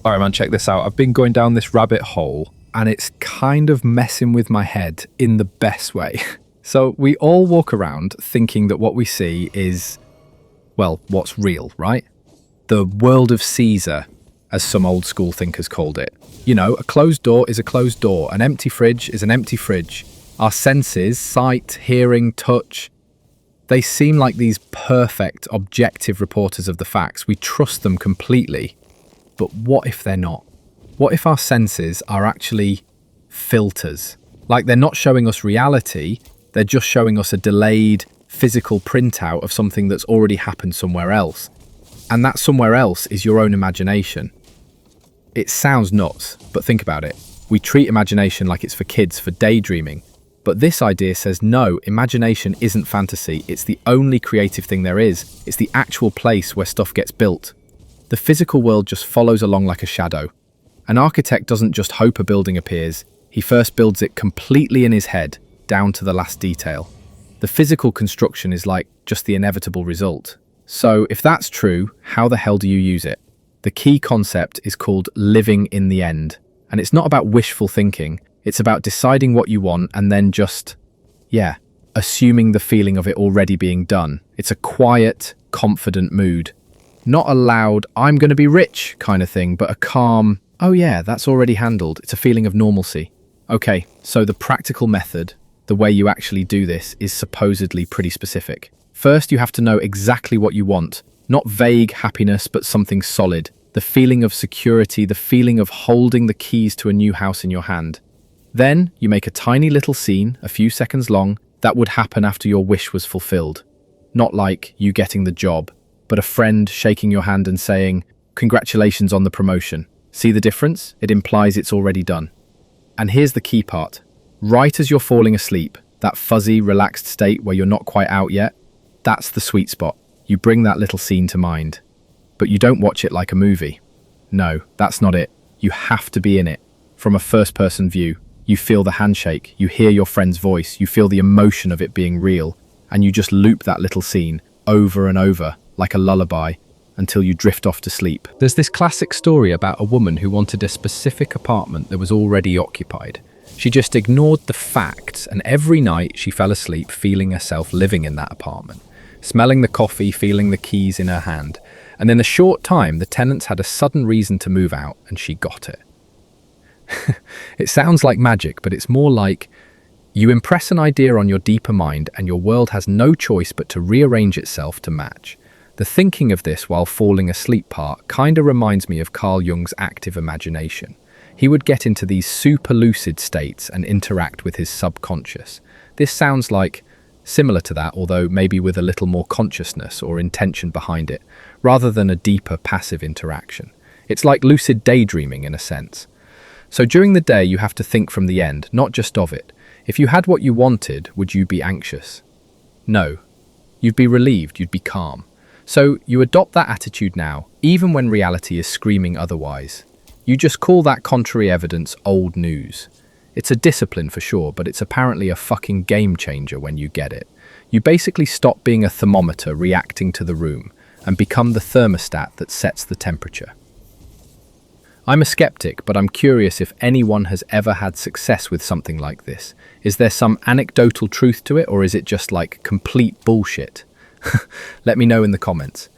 All right, man, check this out. I've been going down this rabbit hole and it's kind of messing with my head in the best way. So we all walk around thinking that what we see is, well, what's real, right? The world of Caesar, as some old school thinkers called it. You know, a closed door is a closed door. An empty fridge is an empty fridge. Our senses, sight, hearing, touch, they seem like these perfect, objective reporters of the facts. We trust them completely. But what if they're not? What if our senses are actually filters? Like they're not showing us reality, they're just showing us a delayed physical printout of something that's already happened somewhere else. And that somewhere else is your own imagination. It sounds nuts, but think about it. We treat imagination like it's for kids, for daydreaming. But this idea says no, imagination isn't fantasy. It's the only creative thing there is. It's the actual place where stuff gets built. The physical world just follows along like a shadow. An architect doesn't just hope a building appears. He first builds it completely in his head, down to the last detail. The physical construction is like just the inevitable result. So if that's true, how the hell do you use it? The key concept is called living in the end. And it's not about wishful thinking. It's about deciding what you want and then just, assuming the feeling of it already being done. It's a quiet, confident mood. Not a loud, I'm going to be rich kind of thing, but a calm, oh yeah, that's already handled. It's a feeling of normalcy. Okay, so the practical method, the way you actually do this, is supposedly pretty specific. First, you have to know exactly what you want. Not vague happiness, but something solid. The feeling of security, the feeling of holding the keys to a new house in your hand. Then, you make a tiny little scene, a few seconds long, that would happen after your wish was fulfilled. Not like you getting the job, but a friend shaking your hand and saying, "Congratulations on the promotion." See the difference? It implies it's already done. And here's the key part. Right as you're falling asleep, that fuzzy, relaxed state where you're not quite out yet, that's the sweet spot. You bring that little scene to mind. But you don't watch it like a movie. No, that's not it. You have to be in it. From a first-person view, you feel the handshake, you hear your friend's voice, you feel the emotion of it being real, and you just loop that little scene over and over, like a lullaby, until you drift off to sleep. There's this classic story about a woman who wanted a specific apartment that was already occupied. She just ignored the facts, and every night she fell asleep feeling herself living in that apartment, smelling the coffee, feeling the keys in her hand. And in a short time, the tenants had a sudden reason to move out, and she got it. It sounds like magic, but it's more like you impress an idea on your deeper mind, and your world has no choice but to rearrange itself to match. The thinking of this while falling asleep part kinda reminds me of Carl Jung's active imagination. He would get into these super lucid states and interact with his subconscious. This sounds like similar to that, although maybe with a little more consciousness or intention behind it, rather than a deeper passive interaction. It's like lucid daydreaming in a sense. So during the day, you have to think from the end, not just of it. If you had what you wanted, would you be anxious? No. You'd be relieved, you'd be calm. So you adopt that attitude now, even when reality is screaming otherwise. You just call that contrary evidence old news. It's a discipline for sure, but it's apparently a fucking game changer when you get it. You basically stop being a thermometer reacting to the room and become the thermostat that sets the temperature. I'm a skeptic, but I'm curious if anyone has ever had success with something like this. Is there some anecdotal truth to it, or is it just like complete bullshit? Let me know in the comments.